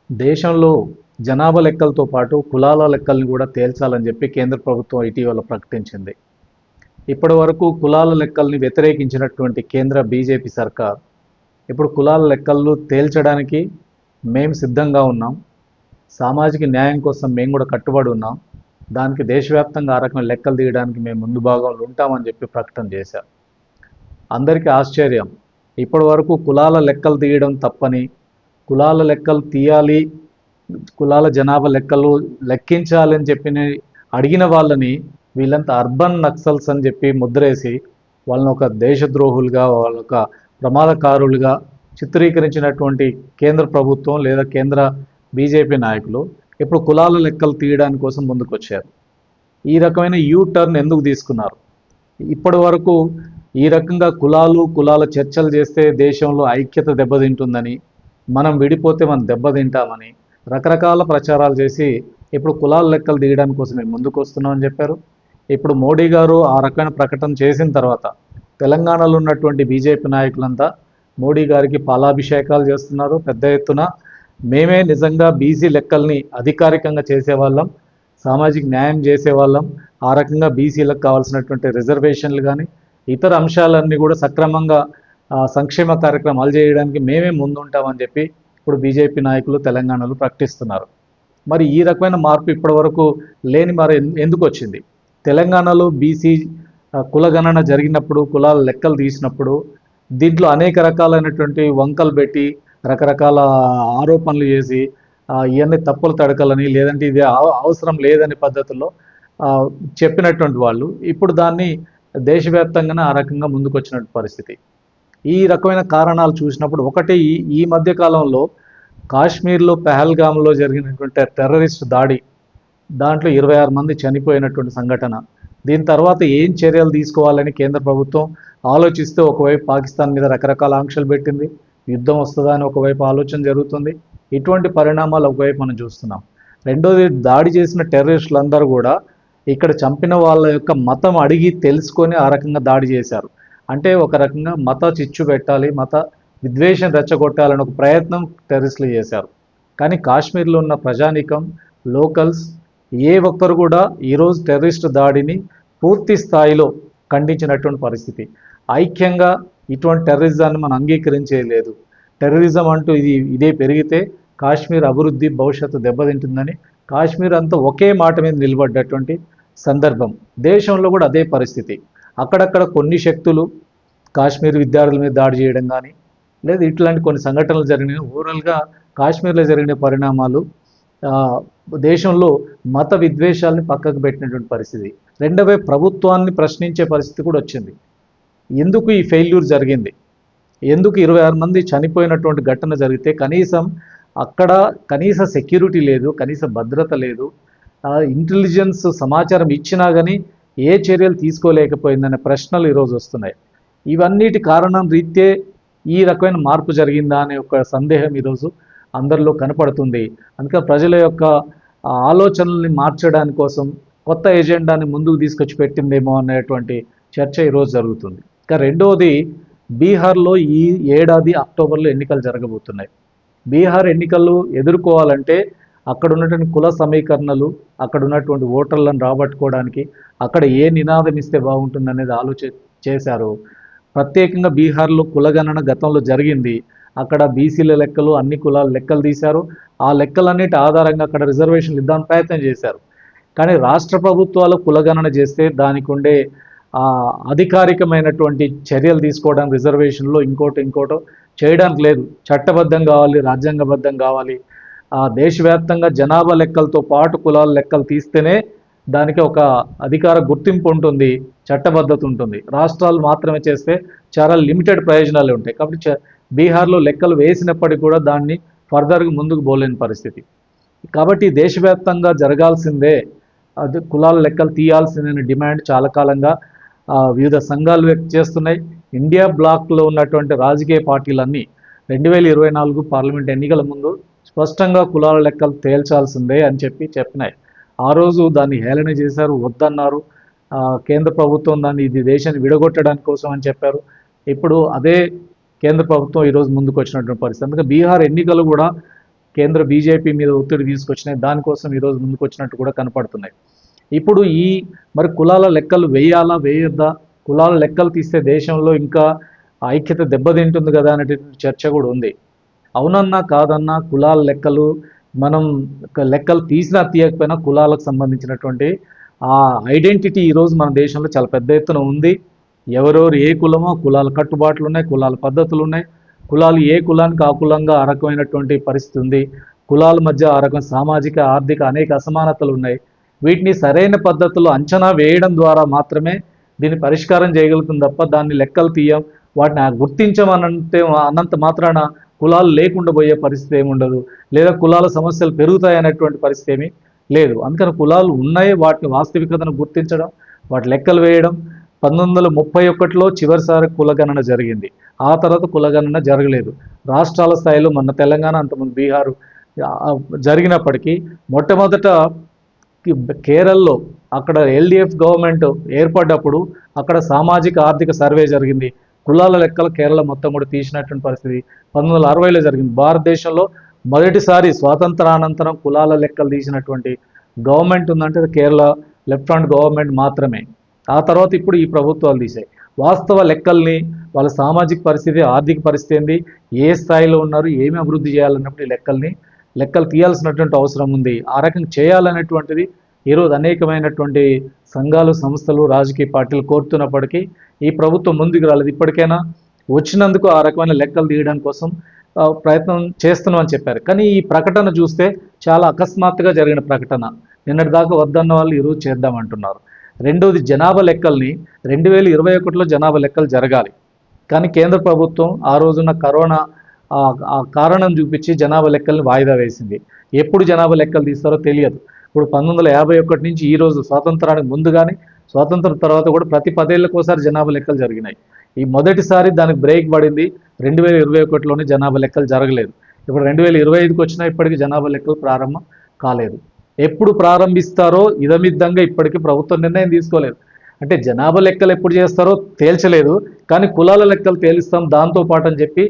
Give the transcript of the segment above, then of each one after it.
దేశంలో జనాభా లెక్కలతో పాటు కులాల లెక్కల్ని కూడా తేల్చాలని చెప్పి కేంద్ర ప్రభుత్వం ఇటీవల ప్రకటించింది. ఇప్పటి వరకు కులాల లెక్కల్ని వ్యతిరేకించినటువంటి కేంద్ర బీజేపీ సర్కార్ ఇప్పుడు కులాల లెక్కలు తేల్చడానికి మేము సిద్ధంగా ఉన్నాం, సామాజిక న్యాయం కోసం మేము కూడా కట్టుబడి ఉన్నాం, దానికి దేశవ్యాప్తంగా ఆ రకమైన లెక్కలు తీయడానికి మేము ముందు భాగంలో ఉంటామని చెప్పి ప్రకటన చేశారు. అందరికీ ఆశ్చర్యం. ఇప్పటి వరకు కులాల లెక్కలు తీయడం తప్పని, కులాల లెక్కలు తీయాలి, కులాల జనాభా లెక్కలు లెక్కించాలని చెప్పి అడిగిన వాళ్ళని వీళ్ళంతా అర్బన్ నక్సల్స్ అని చెప్పి ముద్రేసి వాళ్ళని ఒక దేశద్రోహులుగా, వాళ్ళ ఒక ప్రమాదకారులుగా చిత్రీకరించినటువంటి కేంద్ర ప్రభుత్వం లేదా కేంద్ర బీజేపీ నాయకులు ఇప్పుడు కులాల లెక్కలు తీయడానికి కోసం ముందుకొచ్చారు. ఈ రకమైన యూ టర్న్ ఎందుకు తీసుకున్నారు? ఇప్పటి వరకు ఈ రకంగా కులాల చర్చలు చేస్తే దేశంలో ఐక్యత దెబ్బతింటుందని, మనం విడిపోతే మనం దెబ్బతింటామని రకరకాల ప్రచారాలు చేసి ఇప్పుడు కులాల లెక్కలు తీయడానికి కోసం మేము ముందుకు వస్తున్నామని చెప్పారు. ఇప్పుడు మోడీ గారు ఆ రకమైన ప్రకటన చేసిన తర్వాత తెలంగాణలో ఉన్నటువంటి బీజేపీ నాయకులంతా మోడీ గారికి పాలాభిషేకాలు చేస్తున్నారు. పెద్ద ఎత్తున మేమే నిజంగా బీసీ లెక్కల్ని అధికారికంగా చేసేవాళ్ళం, సామాజిక న్యాయం చేసేవాళ్ళం, ఆ రకంగా బీసీలకు కావాల్సినటువంటి రిజర్వేషన్లు కానీ ఇతర అంశాలన్నీ కూడా సక్రమంగా సంక్షేమ కార్యక్రమాలు చేయడానికి మేమే ముందుంటామని చెప్పి ఇప్పుడు బీజేపీ నాయకులు తెలంగాణలో ప్రకటిస్తున్నారు. మరి ఈ రకమైన మార్పు ఇప్పటి వరకు లేని మరి ఎందుకు వచ్చింది? తెలంగాణలో బీసీ కులగణన జరిగినప్పుడు, కులాల లెక్కలు తీసినప్పుడు దీంట్లో అనేక రకాలైనటువంటి వంకలు పెట్టి రకరకాల ఆరోపణలు చేసి ఇవన్నీ తప్పులు తడకలని, లేదంటే ఇది అవసరం లేదని పద్ధతుల్లో చెప్పినటువంటి వాళ్ళు ఇప్పుడు దాన్ని దేశవ్యాప్తంగానే ఆ రకంగా ముందుకు వచ్చినటువంటి పరిస్థితి. ఈ రకమైన కారణాలు చూసినప్పుడు ఒకటి, ఈ మధ్య కాలంలో కాశ్మీర్లో పెహల్గామ్లో జరిగినటువంటి టెర్రరిస్ట్ దాడి, దాంట్లో 26 మంది చనిపోయినటువంటి సంఘటన. దీని తర్వాత ఏం చర్యలు తీసుకోవాలని కేంద్ర ప్రభుత్వం ఆలోచిస్తే ఒకవైపు పాకిస్తాన్ మీద రకరకాల ఆంక్షలు పెట్టింది, యుద్ధం వస్తుందా అని ఒకవైపు ఆలోచన జరుగుతుంది. ఇటువంటి పరిణామాలు ఒకవైపు మనం చూస్తున్నాం. రెండోది, దాడి చేసిన టెర్రరిస్టులందరూ కూడా ఇక్కడ చంపిన వాళ్ళ యొక్క మతం అడిగి తెలుసుకొని ఆ రకంగా దాడి చేశారు. అంటే ఒక రకంగా మత చిచ్చు పెట్టాలి, మత విద్వేషం రెచ్చగొట్టాలని ఒక ప్రయత్నం టెర్రరిస్టులు చేశారు. కానీ కాశ్మీర్లో ఉన్న ప్రజానీకం, లోకల్స్ ఏ ఒక్కరు కూడా ఈరోజు టెర్రరిస్ట్ దాడిని పూర్తి స్థాయిలో ఖండించినటువంటి పరిస్థితి. ఐక్యంగా ఇటువంటి టెర్రరిజాన్ని మనం అంగీకరించేయలేదు. టెర్రరిజం అంటూ ఇదే పెరిగితే కాశ్మీర్ అభివృద్ధి భవిష్యత్తు దెబ్బతింటుందని కాశ్మీర్ అంతా ఒకే మాట మీద నిలబడ్డటువంటి సందర్భం. దేశంలో కూడా అదే పరిస్థితి. అక్కడక్కడ కొన్ని శక్తులు కాశ్మీర్ విద్యార్థుల మీద దాడి చేయడం కానీ, లేదా ఇట్లాంటి కొన్ని సంఘటనలు జరిగినాయి. ఓవరాల్గా కాశ్మీర్లో జరిగిన పరిణామాలు దేశంలో మత విద్వేషాలని పక్కకు పెట్టినటువంటి పరిస్థితి. రెండవే, ప్రభుత్వాన్ని ప్రశ్నించే పరిస్థితి కూడా వచ్చింది. ఎందుకు ఈ ఫెయిల్యూర్ జరిగింది? ఎందుకు 26 మంది చనిపోయినటువంటి ఘటన జరిగితే కనీసం అక్కడ కనీస సెక్యూరిటీ లేదు, కనీస భద్రత లేదు, ఇంటెలిజెన్స్ సమాచారం ఇచ్చినా కానీ ఏ చర్యలు తీసుకోలేకపోయిందనే ప్రశ్నలు ఈరోజు వస్తున్నాయి. ఇవన్నిటి కారణం రీత్యే ఈ రకమైన మార్పు జరిగిందా అనే ఒక సందేహం ఈరోజు అందరిలో కనపడుతుంది. అందుకే ప్రజల యొక్క ఆలోచనల్ని మార్చడానికి కోసం కొత్త ఎజెండాని ముందుకు తీసుకొచ్చి పెట్టిందేమో అనేటువంటి చర్చ ఈరోజు జరుగుతుంది. ఇంకా రెండవది, బీహార్లో ఈ ఏడాది అక్టోబర్లో ఎన్నికలు జరగబోతున్నాయి. బీహార్ ఎన్నికలు ఎదుర్కోవాలంటే అక్కడ ఉన్నటువంటి కుల సమీకరణలు, అక్కడ ఉన్నటువంటి ఓటర్లను రాబట్టుకోవడానికి అక్కడ ఏ నినాదం ఇస్తే బాగుంటుంది అనేది చేశారు. ప్రత్యేకంగా బీహార్లో కులగణన గతంలో జరిగింది. అక్కడ బీసీల లెక్కలు, అన్ని కులాల లెక్కలు తీశారు. ఆ లెక్కలన్నిటి ఆధారంగా అక్కడ రిజర్వేషన్లు ఇద్దామని ప్రయత్నం చేశారు. కానీ రాష్ట్ర ప్రభుత్వాలు కులగణన చేస్తే దానికి ఉండే అధికారికమైనటువంటి చర్యలు తీసుకోవడానికి రిజర్వేషన్లో ఇంకోటో చేయడానికి లేదు. చట్టబద్ధం కావాలి, రాజ్యాంగబద్ధం కావాలి. దేశవ్యాప్తంగా జనాభా లెక్కలతో పాటు కులాల లెక్కలు తీస్తేనే దానికి ఒక అధికార గుర్తింపు ఉంటుంది, చట్టబద్ధత ఉంటుంది. రాష్ట్రాలు మాత్రమే చేస్తే చాలా లిమిటెడ్ ప్రయోజనాలు ఉంటాయి. కాబట్టి బీహార్లో లెక్కలు వేసినప్పటికీ కూడా దాన్ని ఫర్దర్గా ముందుకు పోలేని పరిస్థితి. కాబట్టి దేశవ్యాప్తంగా జరగాల్సిందే, అది కులాల లెక్కలు తీయాల్సిందనే డిమాండ్ చాలా కాలంగా వివిధ సంఘాలు వ్యక్తం చేస్తున్నాయి. ఇండియా బ్లాక్లో ఉన్నటువంటి రాజకీయ పార్టీలన్నీ 2024 పార్లమెంట్ ఎన్నికల ముందు స్పష్టంగా కులాల లెక్కలు తేల్చాల్సిందే అని చెప్పినాయి. ఆ రోజు దాన్ని హేళన చేశారు, వద్దన్నారు. కేంద్ర ప్రభుత్వం దాన్ని ఇది దేశాన్ని విడగొట్టడానికి కోసం అని చెప్పారు. ఇప్పుడు అదే కేంద్ర ప్రభుత్వం ఈరోజు ముందుకు వచ్చినటువంటి పరిస్థితి. అందుకే బీహార్ ఎన్నికలు కూడా కేంద్ర బీజేపీ మీద ఒత్తిడి తీసుకొచ్చినాయి. దానికోసం ఈరోజు ముందుకు వచ్చినట్టు కూడా కనపడుతున్నాయి. ఇప్పుడు మరి కులాల లెక్కలు వేయాలా వేయొద్దా, కులాల లెక్కలు తీస్తే దేశంలో ఇంకా ఐక్యత దెబ్బతింటుంది కదా అనేటువంటి చర్చ కూడా ఉంది. అవునన్నా కాదన్నా కులాల లెక్కలు మనం లెక్కలు తీసినా తీయకపోయినా కులాలకు సంబంధించినటువంటి ఆ ఐడెంటిటీ ఈరోజు మన దేశంలో చాలా పెద్ద ఎత్తున ఉంది. ఎవరెవరు ఏ కులమో కులాల కట్టుబాట్లు ఉన్నాయి, కులాల పద్ధతులు ఉన్నాయి. కులాలు ఏ కులానికి ఆ కులంగా ఆ రకమైనటువంటి పరిస్థితి ఉంది. కులాల మధ్య ఆ రకం సామాజిక ఆర్థిక అనేక అసమానతలు ఉన్నాయి. వీటిని సరైన పద్ధతుల్లో అంచనా వేయడం ద్వారా మాత్రమే దీన్ని పరిష్కారం చేయగలుగుతుంది తప్ప దాన్ని లెక్కలు తీయం, వాటిని గుర్తించమనంటే అన్నంత మాత్రాన కులాలు లేకుండా పోయే పరిస్థితి ఏమి ఉండదు, లేదా కులాల సమస్యలు పెరుగుతాయి అనేటువంటి పరిస్థితి ఏమీ లేదు. అందుకని కులాలు ఉన్నాయి, వాటిని వాస్తవికతను గుర్తించడం, వాటి లెక్కలు వేయడం. 1931లో చివరిసారి కులగణన జరిగింది. ఆ తర్వాత కులగణన జరగలేదు. రాష్ట్రాల స్థాయిలో మన తెలంగాణ, అంతకుముందు బీహారు జరిగినప్పటికీ మొట్టమొదట కేరళలో అక్కడ ఎల్డిఎఫ్ గవర్నమెంట్ ఏర్పడ్డప్పుడు అక్కడ సామాజిక ఆర్థిక సర్వే జరిగింది. కులాల లెక్కలు కేరళ మొత్తం కూడా తీసినటువంటి పరిస్థితి 1960లో జరిగింది. భారతదేశంలో మొదటిసారి స్వాతంత్రానంతరం కులాల లెక్కలు తీసినటువంటి గవర్నమెంట్ ఉందంటే కేరళ లెఫ్ట్ ఫ్రంట్ గవర్నమెంట్ మాత్రమే. ఆ తర్వాత ఇప్పుడు ఈ ప్రభుత్వాలు తీసాయి. వాస్తవ లెక్కల్ని, వాళ్ళ సామాజిక పరిస్థితి, ఆర్థిక పరిస్థితి ఏంది, ఏ స్థాయిలో ఉన్నారు, ఏమి అభివృద్ధి చేయాలన్నప్పుడు ఈ లెక్కలు తీయాల్సినటువంటి అవసరం ఉంది. ఆ రకంగా చేయాలనేటువంటిది ఈరోజు అనేకమైనటువంటి సంఘాలు, సంస్థలు, రాజకీయ పార్టీలు కోరుతున్నప్పటికీ ఈ ప్రభుత్వం ముందుకు రాలేదు. ఇప్పటికైనా వచ్చినందుకు ఆ రకమైన లెక్కలు తీయడం కోసం ప్రయత్నం చేస్తున్నామని చెప్పారు. కానీ ఈ ప్రకటన చూస్తే చాలా అకస్మాత్తుగా జరిగిన ప్రకటన. నిన్నటి దాకా వద్దన్న వాళ్ళు ఈరోజు చేద్దామంటున్నారు. రెండోది, జనాభా లెక్కల్ని 2021లో జనాభా లెక్కలు జరగాలి. కానీ కేంద్ర ప్రభుత్వం ఆ రోజున కరోనా ఆ కారణం చూపించి జనాభా లెక్కల్ని వాయిదా వేసింది. ఎప్పుడు జనాభా లెక్కలు తీస్తారో తెలియదు. ఇప్పుడు 1951 నుంచి ఈ రోజు స్వాతంత్రానికి ముందు కానీ స్వాతంత్రం తర్వాత కూడా ప్రతి 10 ఏళ్ళకోసారి జనాభా లెక్కలు జరిగినాయి. ఈ మొదటిసారి దానికి బ్రేక్ పడింది 2021లోనే జనాభా లెక్కలు జరగలేదు. ఇప్పుడు 2025కి వచ్చినా ఇప్పటికీ జనాభా లెక్కలు ప్రారంభం కాలేదు. ఎప్పుడు ప్రారంభిస్తారో ఇదమిద్దంగా ఇప్పటికీ ప్రభుత్వం నిర్ణయం తీసుకోలేదు. అంటే జనాభా లెక్కలు ఎప్పుడు చేస్తారో తేల్చలేదు, కానీ కులాల లెక్కలు తేలిస్తాం దాంతోపాటు అని చెప్పి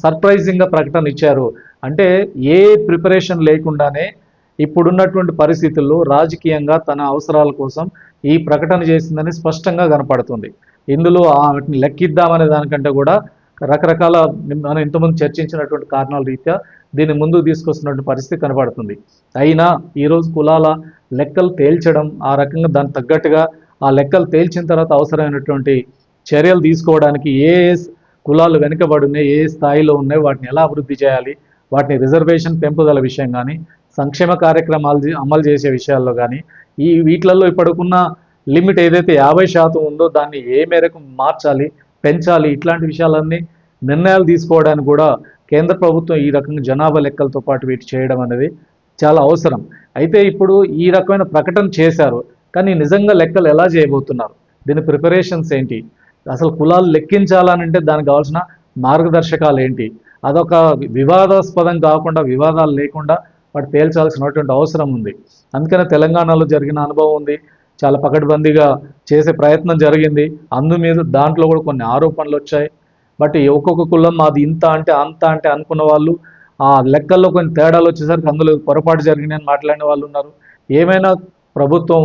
సర్ప్రైజింగ్గా ప్రకటన ఇచ్చారు. అంటే ఏ ప్రిపరేషన్ లేకుండానే ఇప్పుడున్నటువంటి పరిస్థితుల్లో రాజకీయంగా తన అవసరాల కోసం ఈ ప్రకటన చేసిందని స్పష్టంగా కనపడుతుంది. ఇందులో వాటిని లెక్కిద్దామనే దానికంటే కూడా రకరకాల మనం ఇంతకుముందు చర్చించినటువంటి కారణాల రీత్యా దీన్ని ముందుకు తీసుకొస్తున్నటువంటి పరిస్థితి కనబడుతుంది. అయినా ఈరోజు కులాల లెక్కలు తేల్చడం, ఆ రకంగా దానికి తగ్గట్టుగా ఆ లెక్కలు తేల్చిన తర్వాత అవసరమైనటువంటి చర్యలు తీసుకోవడానికి ఏ కులాలు వెనుకబడి ఉన్నాయి, ఏ స్థాయిలో ఉన్నాయి, వాటిని ఎలా అభివృద్ధి చేయాలి, వాటిని రిజర్వేషన్ పెంపుదల విషయం కానీ, సంక్షేమ కార్యక్రమాలు అమలు చేసే విషయాల్లో కానీ, వీటిలలో ఇప్పటికున్న లిమిట్ ఏదైతే 50% ఉందో దాన్ని ఏ మేరకు మార్చాలి, పెంచాలి, ఇట్లాంటి విషయాలన్నీ నిర్ణయాలు తీసుకోవడానికి కూడా కేంద్ర ప్రభుత్వం ఈ రకంగా జనాభా లెక్కలతో పాటు వీటి చేయడం అనేది చాలా అవసరం. అయితే ఇప్పుడు ఈ రకమైన ప్రకటన చేశారు, కానీ నిజంగా లెక్కలు ఎలా చేయబోతున్నారు, దీని ప్రిపరేషన్స్ ఏంటి, అసలు కులాలు లెక్కించాలనంటే దానికి కావాల్సిన మార్గదర్శకాలు ఏంటి, అదొక వివాదాస్పదం కాకుండా, వివాదాలు లేకుండా వాటి తేల్చాల్సినటువంటి అవసరం ఉంది. అందుకనే తెలంగాణలో జరిగిన అనుభవం ఉంది, చాలా పకడ్బందీగా చేసే ప్రయత్నం జరిగింది. దాంట్లో కూడా కొన్ని ఆరోపణలు వచ్చాయి. బట్ ఒక్కొక్క కులం అది ఇంత అంటే అంత అంటే అనుకున్న వాళ్ళు ఆ లెక్కల్లో కొన్ని తేడాలు వచ్చేసరికి అందులో పొరపాటు జరిగినాయని మాట్లాడిన వాళ్ళు ఉన్నారు. ఏమైనా ప్రభుత్వం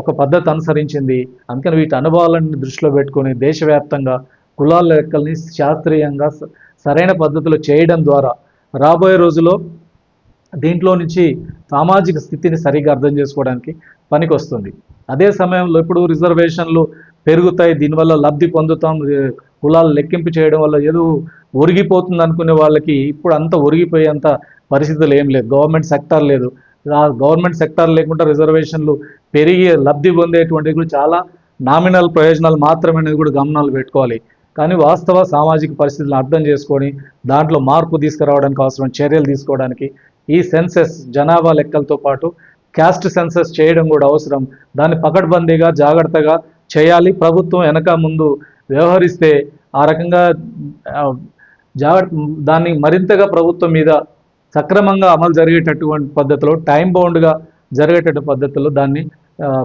ఒక పద్ధతి అనుసరించింది. అందుకని వీటి అనుభవాలన్నీ దృష్టిలో పెట్టుకొని దేశవ్యాప్తంగా కులాల లెక్కల్ని శాస్త్రీయంగా సరైన పద్ధతిలో చేయడం ద్వారా రాబోయే రోజుల్లో దీంట్లో నుంచి సామాజిక స్థితిని సరిగ్గా అర్థం చేసుకోవడానికి పనికి వస్తుంది. అదే సమయంలో ఇప్పుడు రిజర్వేషన్లు పెరుగుతాయి, దీనివల్ల లబ్ధి పొందుతాం, కులాలు లెక్కింపు చేయడం వల్ల ఏదో ఒరిగిపోతుంది అనుకునే వాళ్ళకి ఇప్పుడు అంత ఒరిగిపోయేంత పరిస్థితులు ఏం లేదు. గవర్నమెంట్ సెక్టార్ లేదు. ఆ గవర్నమెంట్ సెక్టార్ లేకుండా రిజర్వేషన్లు పెరిగి లబ్ధి పొందేటువంటివి కూడా చాలా నామినల్ ప్రయోజనాలు మాత్రమే అనేది కూడా గమనాలు పెట్టుకోవాలి. కానీ వాస్తవ సామాజిక పరిస్థితులను అర్థం చేసుకొని దాంట్లో మార్పు తీసుకురావడానికి అవసరం చర్యలు తీసుకోవడానికి ఈ సెన్సెస్ జనాభా లెక్కలతో పాటు క్యాస్ట్ సెన్సెస్ చేయడం కూడా అవసరం. దాన్ని పకడ్బందీగా జాగ్రత్తగా చేయాలి. ప్రభుత్వం వెనక ముందు వ్యవహరిస్తే ఆ రకంగా దాన్ని మరింతగా ప్రభుత్వం మీద సక్రమంగా అమలు జరిగేటటువంటి పద్ధతిలో, టైం బౌండ్గా జరిగేటటువంటి పద్ధతిలో దాన్ని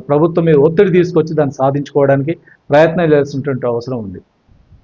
ప్రభుత్వం మీద ఒత్తిడి తీసుకొచ్చి దాన్ని సాధించుకోవడానికి ప్రయత్నం చేయాల్సినటువంటి అవసరం ఉంది.